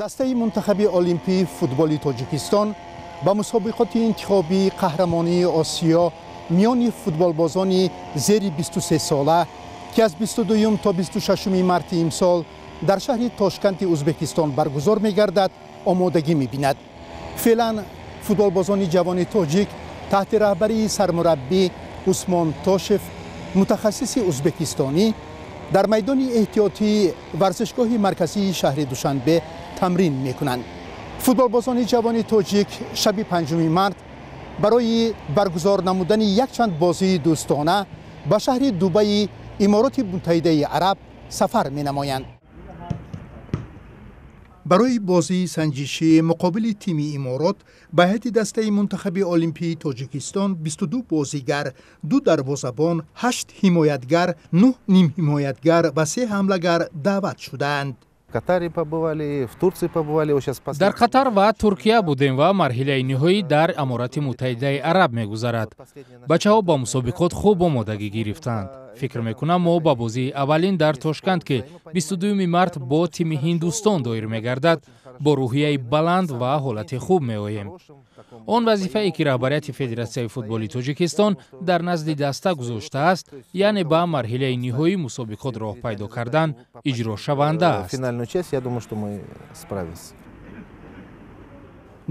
دسته منتخب المپی فوتبال تاجیکستان با مسابقات انتخابی قهرمانی آسیا میان فوتبالبازان زیر 23 ساله که از 22 تا 26 مارس امسال در شهر تاشکند ازبکستان برگزار می‌گردد آمادگی می‌بیند. فعلا فوتبالبازان جوان تاجیک تحت رهبری سرمربی عثمان تاشف متخصص ازبکستانی در میدان احتیاطی ورزشگاه مرکزی شهر دوشنبه تمرین می‌کنند. فوتبالبازان جوان تاجیک شب 5 مارس برای برگزار نمودن یک چند بازی دوستانه به شهر دبی امارات متحده عرب سفر می‌نمایند. برای بازی سنجشی مقابل تیم امارات به هیئت دسته منتخب المپی تاجیکستان 22 بازیگر، 2 دروازه‌بان، 8 حمایتگر، 9 نیم حمایتگر و 3 حمله‌گر دعوت شدند. در قطر و ترکیه بودیم و مرحله نهایی در امارات متحده عرب می‌گذرد. بچه‌ها با مسابقات خوب آمادگی گرفتند. فکر می‌کنم ما با بازی اولین در تاشکند که 22 مارس با تیم هندوستان دایر می‌گردد با روحیه بلند و حالت خوب می‌آییم. آن وظیفه‌ای که رهبریت فدراسیون فوتبال تاجیکستان در نزد دسته گذاشته است، یعنی به مرحله نهایی مسابقات راه پیدا کردن اجرا شونده است.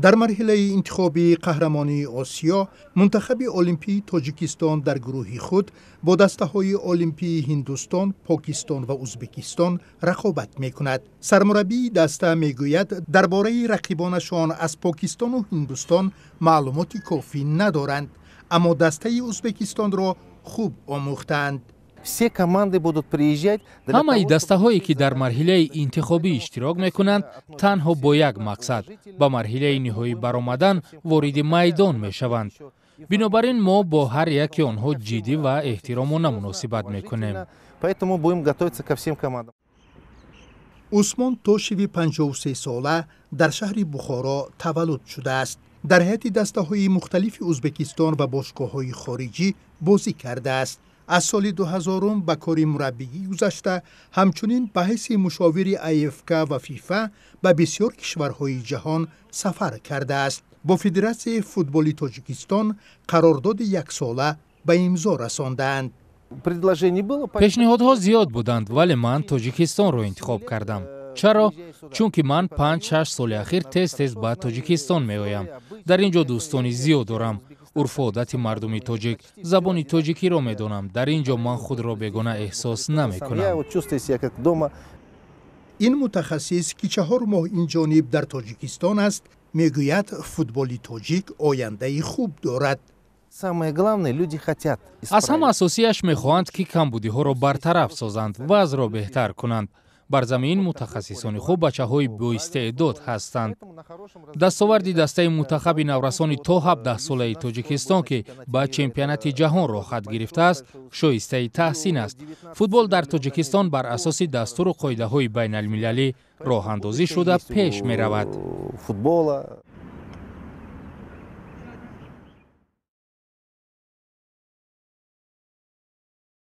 در مرحله انتخابی قهرمانی آسیا، منتخب المپی تاجیکستان در گروه خود با دسته‌های المپی هندوستان، پاکستان و ازبکستان رقابت می‌کند. سرمربی دسته می‌گوید درباره رقیبانشان از پاکستان و هندوستان معلومات کافی ندارند، اما دسته ازبکستان را خوب آموختند. همه دسته هایی که در مرحله انتخابی اشتراک میکنند تنها با یک مقصد به مرحله نهایی برآمدن وارد میدان میشوند. بنابراین ما با هر یک آنها جدی و احترامانه مناسبت میکنیم. عثمان تاشف 53 ساله در شهر بخارا تولد شده است. در هیئت دسته‌های مختلف ازبکستان و باشگاه‌های خارجی بازی کرده است. از سال 2000 به کار مربیگی گذشته، همچنین به حیث مشاور IFK و فیفا به بسیار کشورهای جهان سفر کرده است. با فدراسیون فوتبال تاجیکستان قرارداد 1 ساله به امضا رساندند. پیشنهادها زیاد بودند ولی من تاجیکستان را انتخاب کردم. چرا؟ چون که من 5-6 سال اخیر تez به تاجیکستان میآیم. در اینجا دوستانی زیاد دارم. عرف و عادت مردم تاجیک، زبان تاجیکی را میدانم. در اینجا من خود را بیگانه احساس نمیکنم. این متخصص که 4 ماه این جانب در تاجیکستان است میگوید فوتبال تاجیک آینده خوب دارد. از همه اساسیش میخواهند که کمبودی ها را برطرف سازند و از را بهتر کنند. بر زمین متخصصان خوب بچه‌های با استعداد هستند. دستاورد دسته منتخب نورسان تا 17 ساله تاجیکستان که به چمپیونات جهان راه خط گرفته است، شایسته تحسین است. فوتبال در تاجیکستان بر اساس دستور و قاعده‌های بین المللی راه اندازی شده پیش می‌رود.